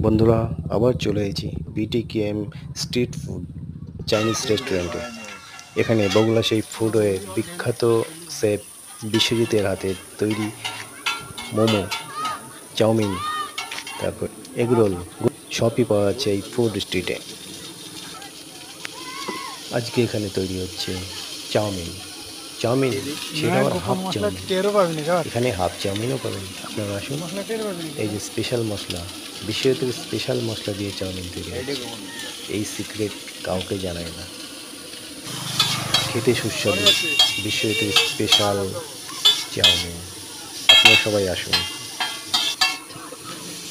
বন্ধুরা আবার চলে এসেছি বিটিকেএম স্ট্রিট ফুড চাইনিজ রেস্টুরেন্টে। এখানে বগুড়া সেই ফুডের বিখ্যাত শেফ বিশ্বজিতের হাতে তৈরি মোমো, চাউমিন, তারপর এগরোল সবই পাওয়া যাচ্ছে এই ফুড স্ট্রিটে। আজকে এখানে তৈরি হচ্ছে চাউমিন চাউমিন সেটা আবার হাফ চাউমিন। এখানে হাফ চাউমিনও পাবেন, আপনারা আসুন। এই যে স্পেশাল মশলা, বিশ্বজিতের স্পেশাল মশলা দিয়ে চাউমিন তৈরি হচ্ছে। এই সিক্রেট কাউকে জানায় না, খেতে সুস্বাদু বিশ্বজিতের স্পেশাল চাউমিন। আপনারা সবাই আসুন,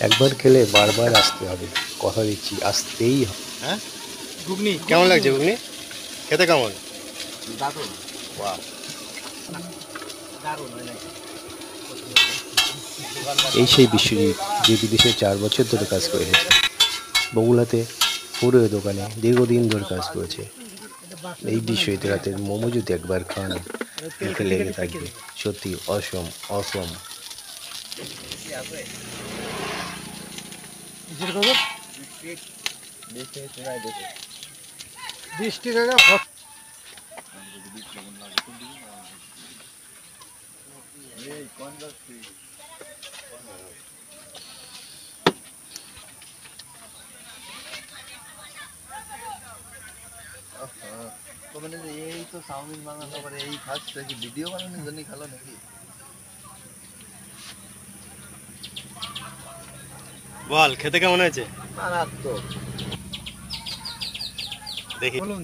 একবার খেলে বারবার আসতে হবে, কথা দিচ্ছি আসতেই হবে। হ্যাঁ, ঘুগনি কেমন লাগছে? ঘুগনি খেতে কেমন? দারুণ। বাহ, দারুণ। এই সেই বিশ্বজিৎ যে বিদেশে 4 বছর ধরে কাজ করে এসেছে। বগুড়াতে ফুডের দোকানে দীর্ঘদিন ধরে কাজ করেছে। এই বিশ্বজিতের হাতের মোমো যদি একবার খান, মুখে লেগে থাকবে, সত্যি অসম অসম। তো মানে এই তো চাউমিন বানানো পরে এই ফার্স্ট কি ভিডিও বানানোর জন্য খেলো নাকি? বল খেতে কেমন হয়েছে? মারাত্মক। দেখি বলুন।